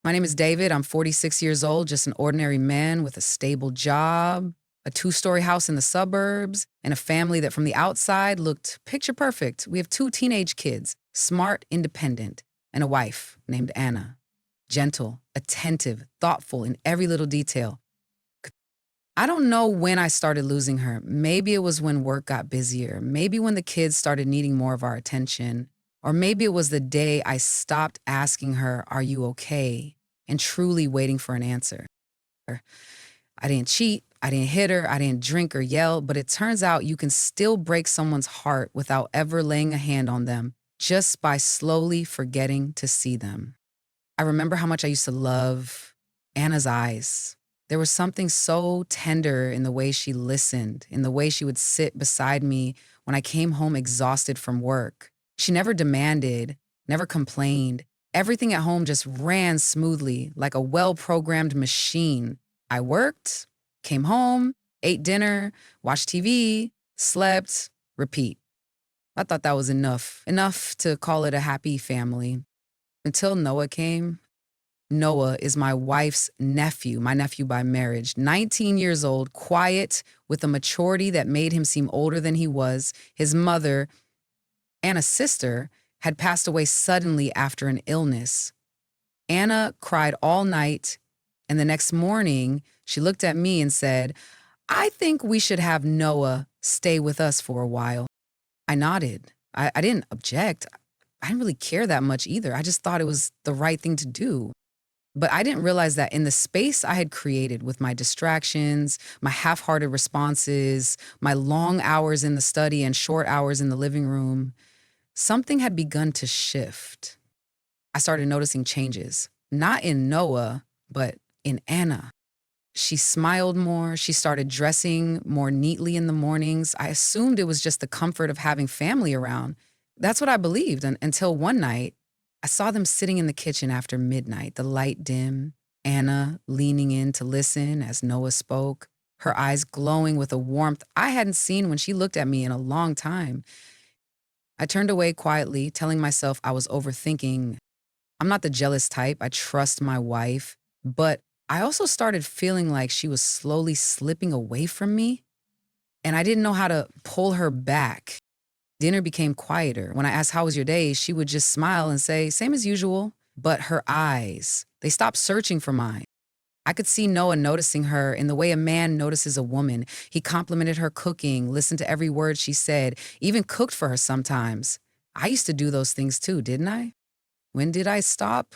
My name is David. I'm 46 years old, just an ordinary man with a stable job, a two-story house in the suburbs, and a family that from the outside looked picture perfect. We have two teenage kids, smart, independent, and a wife named Anna. Gentle, attentive, thoughtful in every little detail. I don't know when I started losing her. Maybe it was when work got busier. Maybe when the kids started needing more of our attention. Or maybe it was the day I stopped asking her, "Are you okay?" and truly waiting for an answer. I didn't cheat. I didn't hit her. I didn't drink or yell. But it turns out you can still break someone's heart without ever laying a hand on them, just by slowly forgetting to see them. I remember how much I used to love Anna's eyes. There was something so tender in the way she listened, in the way she would sit beside me when I came home exhausted from work. She never demanded, never complained. Everything at home just ran smoothly, like a well programmed machine. I worked, came home, ate dinner, watched TV, slept, repeat. I thought that was enough to call it a happy family. Until Noah came. Noah is my wife's nephew, my nephew by marriage, 19 years old, quiet, with a maturity that made him seem older than he was. His mother, Anna's sister, had passed away suddenly after an illness. Anna cried all night, and the next morning, she looked at me and said, "I think we should have Noah stay with us for a while." I nodded. I didn't object. I didn't really care that much either. I just thought it was the right thing to do. But I didn't realize that in the space I had created with my distractions, my half hearted responses, my long hours in the study and short hours in the living room, something had begun to shift. I started noticing changes, not in Noah, but in Anna. She smiled more. She started dressing more neatly in the mornings. I assumed it was just the comfort of having family around. That's what I believed until one night, I saw them sitting in the kitchen after midnight, the light dim, Anna leaning in to listen as Noah spoke, her eyes glowing with a warmth I hadn't seen when she looked at me in a long time. I turned away quietly, telling myself I was overthinking. I'm not the jealous type. I trust my wife. But I also started feeling like she was slowly slipping away from me, and I didn't know how to pull her back. Dinner became quieter. When I asked, "How was your day?" she would just smile and say, "Same as usual." But her eyes, they stopped searching for mine. I could see Noah noticing her in the way a man notices a woman. He complimented her cooking, listened to every word she said, even cooked for her sometimes. I used to do those things too, didn't I? When did I stop?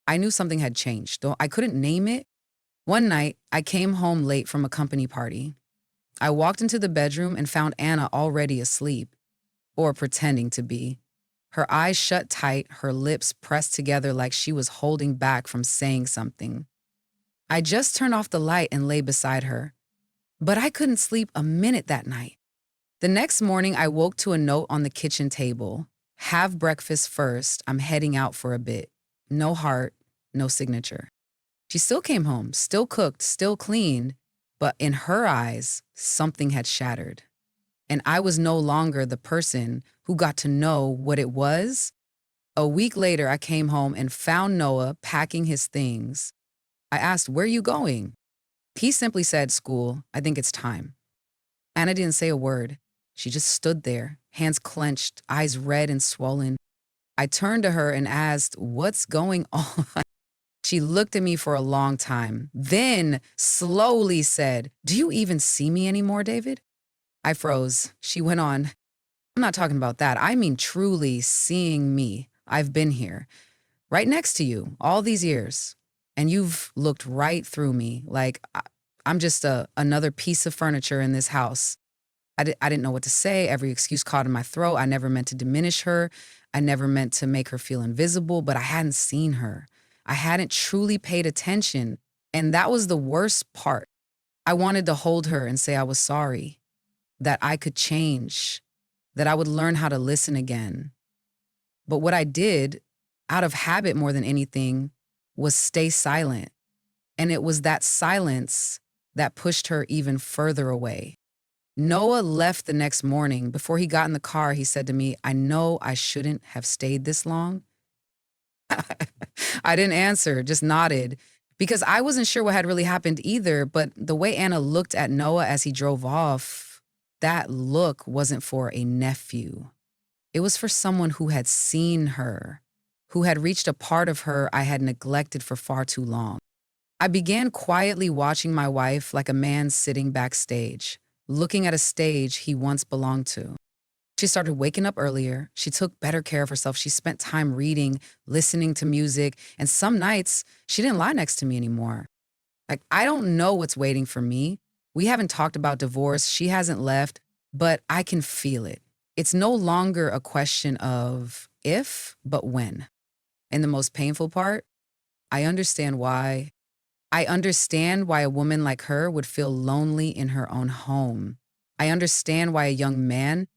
I knew something had changed, though I couldn't name it. One night, I came home late from a company party. I walked into the bedroom and found Anna already asleep, or pretending to be. Her eyes shut tight, her lips pressed together like she was holding back from saying something. I just turned off the light and lay beside her. But I couldn't sleep a minute that night. The next morning, I woke to a note on the kitchen table. "Have breakfast first. I'm heading out for a bit." No heart, no signature. She still came home, still cooked, still cleaned, but in her eyes, something had shattered. And I was no longer the person who got to know what it was. A week later, I came home and found Noah packing his things. I asked, "Where are you going?" He simply said, "School. I think it's time." Anna didn't say a word. She just stood there, hands clenched, eyes red and swollen. I turned to her and asked, "What's going on?" She looked at me for a long time, then slowly said, "Do you even see me anymore, David?" I froze. She went on, "I'm not talking about that. I mean truly seeing me. I've been here, right next to you, all these years. And you've looked right through me, like I'm just another piece of furniture in this house." I didn't know what to say. Every excuse caught in my throat. I never meant to diminish her. I never meant to make her feel invisible, but I hadn't seen her. I hadn't truly paid attention. And that was the worst part. I wanted to hold her and say I was sorry, that I could change, that I would learn how to listen again. But what I did, out of habit more than anything, was stay silent. And it was that silence that pushed her even further away. Noah left the next morning. Before he got in the car, he said to me, "I know I shouldn't have stayed this long, I didn't answer, just nodded, because I wasn't sure what had really happened either. But the way Anna looked at Noah as he drove off, that look wasn't for a nephew. It was for someone who had seen her, who had reached a part of her I had neglected for far too long. I began quietly watching my wife like a man sitting backstage, looking at a stage he once belonged to. She started waking up earlier. She took better care of herself. She spent time reading, listening to music, and some nights she didn't lie next to me anymore. Like, I don't know what's waiting for me. We haven't talked about divorce. She hasn't left, but I can feel it. It's no longer a question of if, but when. And the most painful part, I understand why. I understand why a woman like her would feel lonely in her own home. I understand why a young man,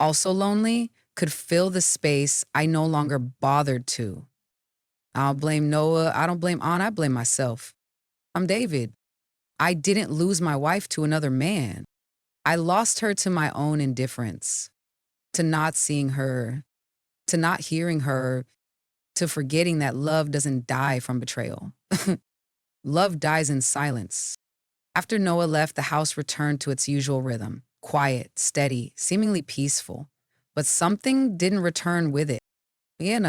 also lonely, could fill the space I no longer bothered to. I don't blame Noah. I don't blame Anna. I blame myself. I'm David. I didn't lose my wife to another man. I lost her to my own indifference, to not seeing her, to not hearing her, to forgetting that love doesn't die from betrayal. Love dies in silence. After Noah left, the house returned to its usual rhythm, quiet, steady, seemingly peaceful. But something didn't return with it. Yeah,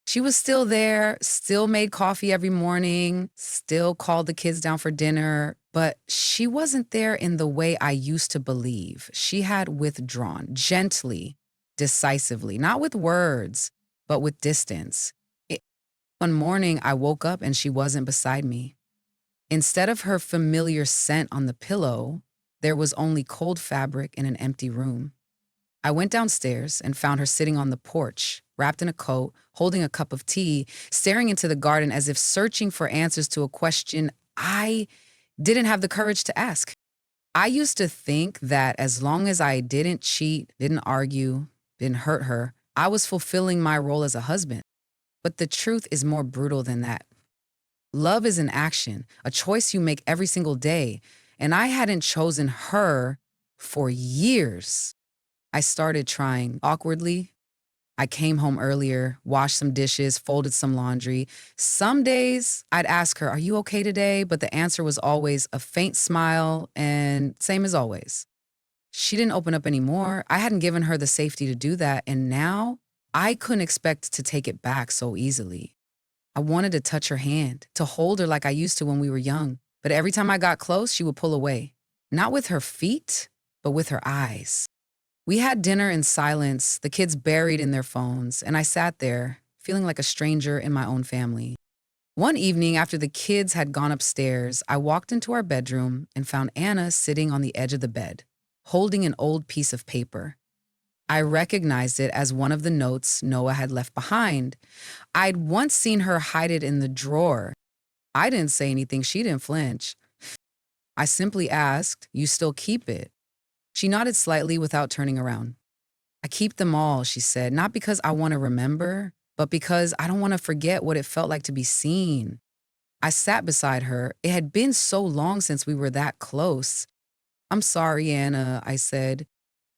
she was still there, still made coffee every morning, still called the kids down for dinner, but she wasn't there in the way I used to believe. She had withdrawn, gently, decisively, not with words, but with distance. It- One morning, I woke up and she wasn't beside me. Instead of her familiar scent on the pillow, there was only cold fabric in an empty room. I went downstairs and found her sitting on the porch, wrapped in a coat, holding a cup of tea, staring into the garden as if searching for answers to a question I didn't have the courage to ask. I used to think that as long as I didn't cheat, didn't argue, didn't hurt her, I was fulfilling my role as a husband. But the truth is more brutal than that. Love is an action, a choice you make every single day. And I hadn't chosen her for years. I started trying awkwardly. I came home earlier, washed some dishes, folded some laundry. Some days I'd ask her, "Are you okay today?" But the answer was always a faint smile and same as always. She didn't open up anymore. I hadn't given her the safety to do that. And now I couldn't expect to take it back so easily. I wanted to touch her hand, to hold her like I used to when we were young. But every time I got close, she would pull away. Not with her feet, but with her eyes. We had dinner in silence, the kids buried in their phones, and I sat there, feeling like a stranger in my own family. One evening, after the kids had gone upstairs, I walked into our bedroom and found Anna sitting on the edge of the bed, holding an old piece of paper. I recognized it as one of the notes Noah had left behind. I'd once seen her hide it in the drawer. I didn't say anything, she didn't flinch. I simply asked, "You still keep it?" She nodded slightly without turning around. "I keep them all," she said, "not because I want to remember, but because I don't want to forget what it felt like to be seen." I sat beside her. It had been so long since we were that close. "I'm sorry, Anna," I said.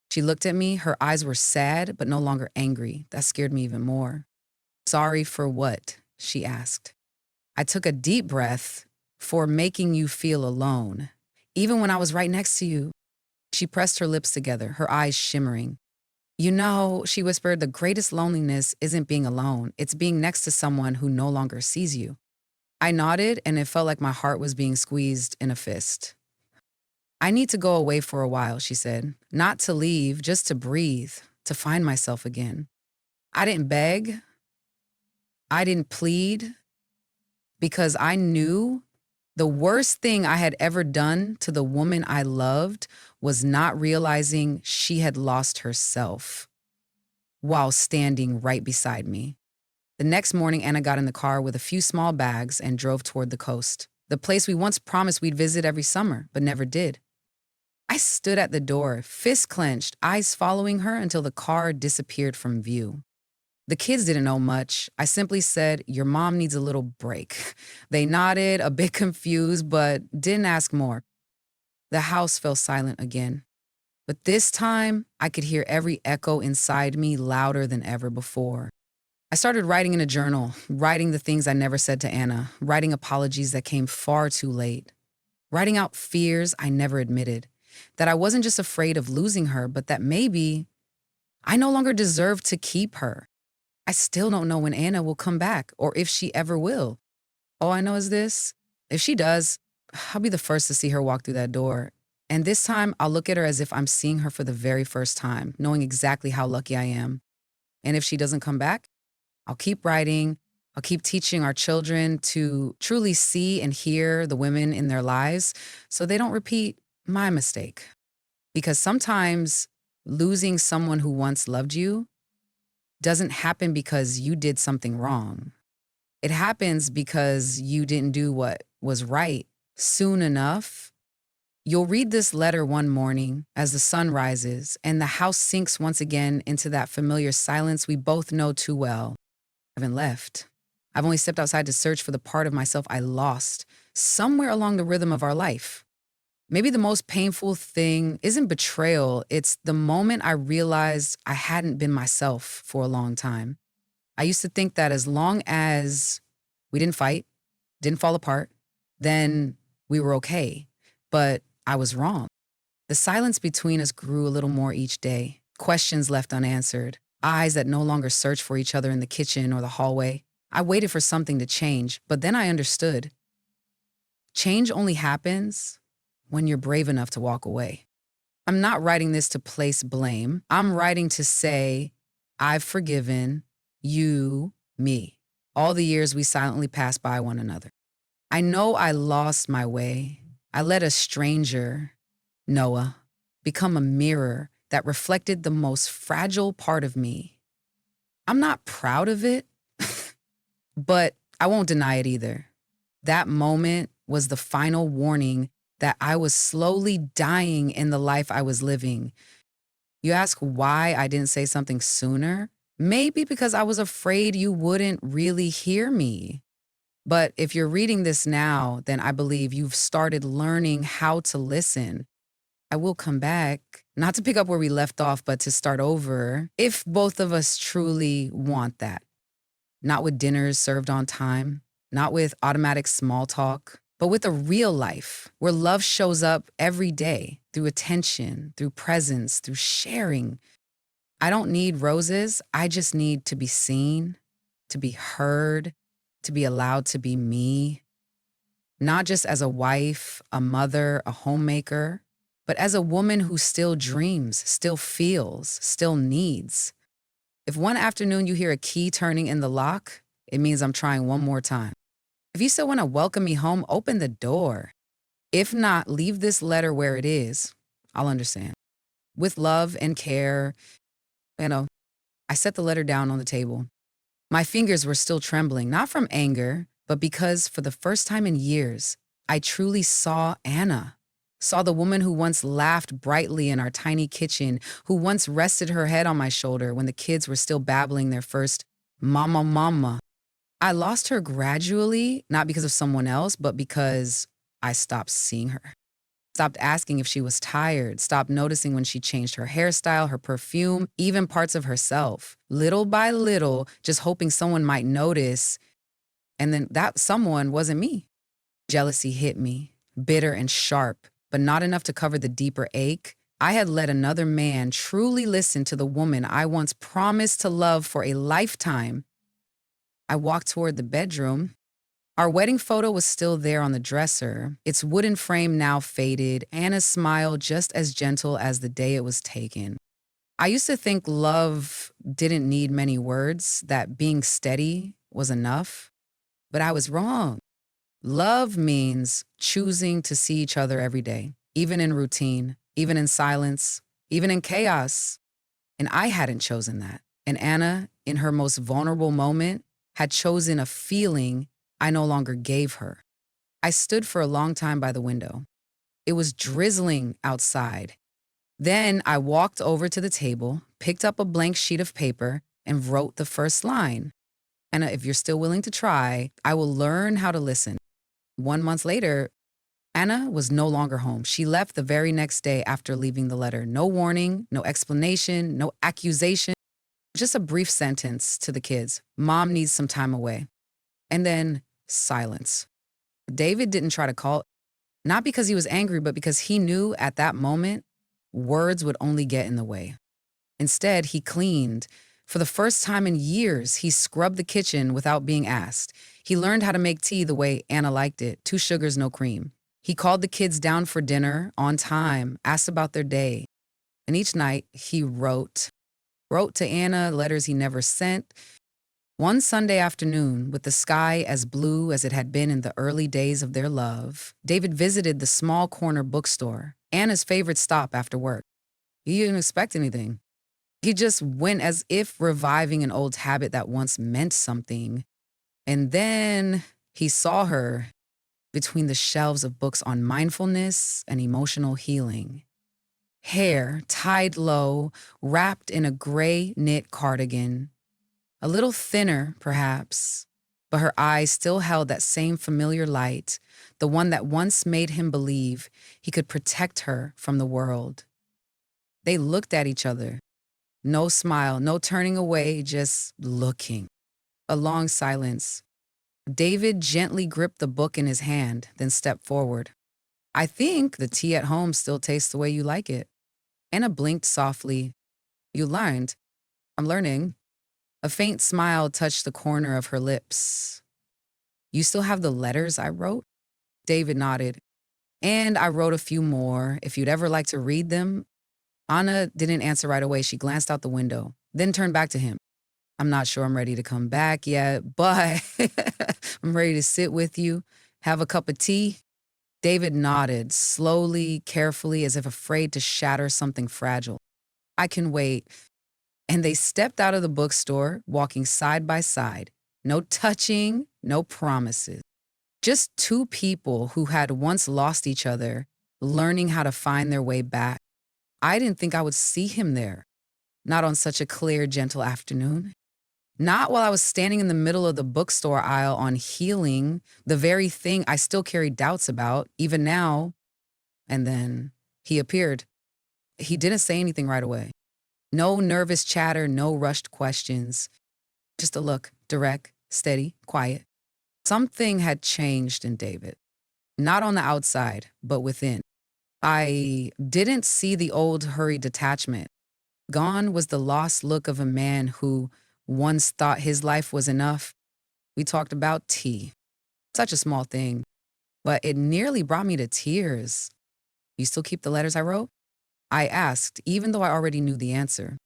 She looked at me. Her eyes were sad, but no longer angry. That scared me even more. "Sorry for what?" she asked. I took a deep breath. "For making you feel alone, even when I was right next to you." She pressed her lips together, her eyes shimmering. "You know," she whispered, "the greatest loneliness isn't being alone. It's being next to someone who no longer sees you." I nodded, and it felt like my heart was being squeezed in a fist. "I need to go away for a while," she said. "Not to leave, just to breathe, to find myself again." I didn't beg. I didn't plead, because I knew the worst thing I had ever done to the woman I loved was not realizing she had lost herself while standing right beside me. The next morning, Anna got in the car with a few small bags and drove toward the coast, the place we once promised we'd visit every summer, but never did. I stood at the door, fists clenched, eyes following her until the car disappeared from view. The kids didn't know much. I simply said, "Your mom needs a little break." They nodded, a bit confused, but didn't ask more. The house fell silent again. But this time, I could hear every echo inside me louder than ever before. I started writing in a journal, writing the things I never said to Anna, writing apologies that came far too late, writing out fears I never admitted, that I wasn't just afraid of losing her, but that maybe I no longer deserve to keep her. I still don't know when Anna will come back or if she ever will. All I know is this: if she does, I'll be the first to see her walk through that door. And this time, I'll look at her as if I'm seeing her for the very first time, knowing exactly how lucky I am. And if she doesn't come back, I'll keep writing. I'll keep teaching our children to truly see and hear the women in their lives so they don't repeat my mistake. Because sometimes losing someone who once loved you doesn't happen because you did something wrong. It happens because you didn't do what was right soon enough. You'll read this letter one morning as the sun rises and the house sinks once again into that familiar silence we both know too well. I haven't left. I've only stepped outside to search for the part of myself I lost somewhere along the rhythm of our life. Maybe the most painful thing isn't betrayal, it's the moment I realized I hadn't been myself for a long time. I used to think that as long as we didn't fight, didn't fall apart, then we were okay. But I was wrong. The silence between us grew a little more each day, questions left unanswered, eyes that no longer searched for each other in the kitchen or the hallway. I waited for something to change, but then I understood. Change only happens when you're brave enough to walk away. I'm not writing this to place blame. I'm writing to say, I've forgiven you, me, all the years we silently passed by one another. I know I lost my way. I let a stranger, Noah, become a mirror that reflected the most fragile part of me. I'm not proud of it, but I won't deny it either. That moment was the final warning that I was slowly dying in the life I was living. You ask why I didn't say something sooner? Maybe because I was afraid you wouldn't really hear me. But if you're reading this now, then I believe you've started learning how to listen. I will come back, not to pick up where we left off, but to start over if both of us truly want that. Not with dinners served on time, not with automatic small talk, but with a real life where love shows up every day through attention, through presence, through sharing. I don't need roses. I just need to be seen, to be heard, to be allowed to be me. Not just as a wife, a mother, a homemaker, but as a woman who still dreams, still feels, still needs. If one afternoon you hear a key turning in the lock, it means I'm trying one more time. If you still want to welcome me home, open the door. If not, leave this letter where it is. I'll understand. With love and care, I set the letter down on the table. My fingers were still trembling, not from anger, but because for the first time in years, I truly saw Anna. Saw the woman who once laughed brightly in our tiny kitchen, who once rested her head on my shoulder when the kids were still babbling their first mama mama. I lost her gradually, not because of someone else, but because I stopped seeing her. Stopped asking if she was tired, stopped noticing when she changed her hairstyle, her perfume, even parts of herself. Little by little, just hoping someone might notice, and then that someone wasn't me. Jealousy hit me, bitter and sharp, but not enough to cover the deeper ache. I had let another man truly listen to the woman I once promised to love for a lifetime. I walked toward the bedroom. Our wedding photo was still there on the dresser, its wooden frame now faded, Anna's smile just as gentle as the day it was taken. I used to think love didn't need many words, that being steady was enough, but I was wrong. Love means choosing to see each other every day, even in routine, even in silence, even in chaos. And I hadn't chosen that. And Anna, in her most vulnerable moment, had chosen a feeling I no longer gave her. I stood for a long time by the window. It was drizzling outside. Then I walked over to the table, picked up a blank sheet of paper, and wrote the first line. Anna, if you're still willing to try, I will learn how to listen. 1 month later, Anna was no longer home. She left the very next day after leaving the letter. No warning, no explanation, no accusation, Just a brief sentence to the kids. Mom needs some time away. And then silence. David didn't try to call, not because he was angry, but because he knew at that moment words would only get in the way. Instead, he cleaned. For the first time in years, he scrubbed the kitchen without being asked. He learned how to make tea the way Anna liked it, 2 sugars, no cream. He called the kids down for dinner on time, asked about their day. And each night, he wrote to Anna letters he never sent. One Sunday afternoon, with the sky as blue as it had been in the early days of their love, David visited the small corner bookstore, Anna's favorite stop after work. He didn't expect anything. He just went as if reviving an old habit that once meant something. And then he saw her between the shelves of books on mindfulness and emotional healing. Hair tied low, wrapped in a gray knit cardigan. A little thinner, perhaps, but her eyes still held that same familiar light, the one that once made him believe he could protect her from the world. They looked at each other. No smile, no turning away, just looking. A long silence. David gently gripped the book in his hand, then stepped forward. I think the tea at home still tastes the way you like it. Anna blinked softly. You learned. I'm learning. A faint smile touched the corner of her lips. You still have the letters I wrote? David nodded. And I wrote a few more, if you'd ever like to read them. Anna didn't answer right away. She glanced out the window, then turned back to him. I'm not sure I'm ready to come back yet, but I'm ready to sit with you, have a cup of tea. David nodded, slowly, carefully, as if afraid to shatter something fragile. I can wait. And they stepped out of the bookstore, walking side by side. No touching, no promises. Just two people who had once lost each other, learning how to find their way back. I didn't think I would see him there. Not on such a clear, gentle afternoon. Not while I was standing in the middle of the bookstore aisle on healing, the very thing I still carry doubts about, even now. And then he appeared. He didn't say anything right away. No nervous chatter, no rushed questions. Just a look, direct, steady, quiet. Something had changed in David. Not on the outside, but within. I didn't see the old hurried detachment. Gone was the lost look of a man who once thought his life was enough. We talked about tea. Such a small thing, but it nearly brought me to tears. You still keep the letters I wrote? I asked, even though I already knew the answer,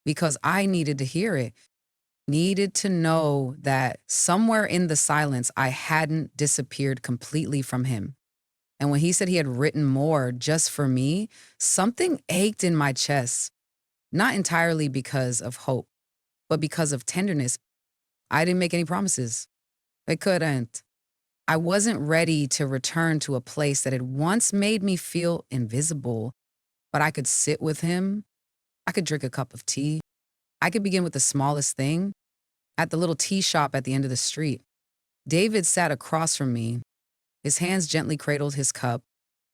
because I needed to hear it. Needed to know that somewhere in the silence, I hadn't disappeared completely from him. And when he said he had written more just for me, something ached in my chest. Not entirely because of hope, but because of tenderness. I didn't make any promises. I couldn't. I wasn't ready to return to a place that had once made me feel invisible, but I could sit with him. I could drink a cup of tea. I could begin with the smallest thing, at the little tea shop at the end of the street. David sat across from me. His hands gently cradled his cup.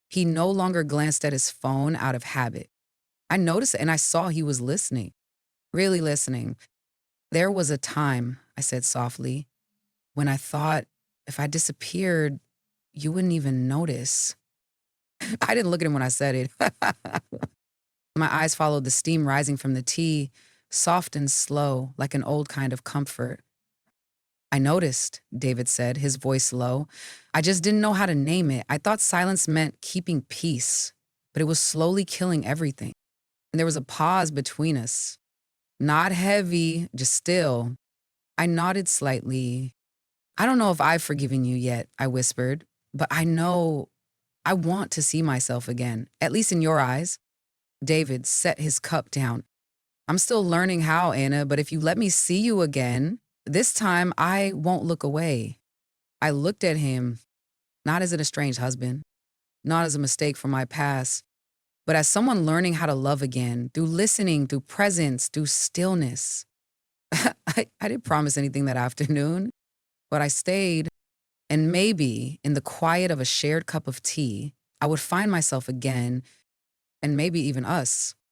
He no longer glanced at his phone out of habit. I noticed it and I saw he was listening, really listening. There was a time, I said softly, when I thought if I disappeared, you wouldn't even notice. I didn't look at him when I said it. My eyes followed the steam rising from the tea, soft and slow, like an old kind of comfort. I noticed, David said, his voice low. I just didn't know how to name it. I thought silence meant keeping peace, but it was slowly killing everything. And there was a pause between us. Not heavy, just still. I nodded slightly. I don't know if I've forgiven you yet, I whispered, but I know I want to see myself again, at least in your eyes. David set his cup down. I'm still learning how, Anna, but if you let me see you again, this time I won't look away. I looked at him, not as an estranged husband, not as a mistake from my past, but as someone learning how to love again, through listening, through presence, through stillness. I didn't promise anything that afternoon, but I stayed. And maybe in the quiet of a shared cup of tea, I would find myself again, and maybe even us.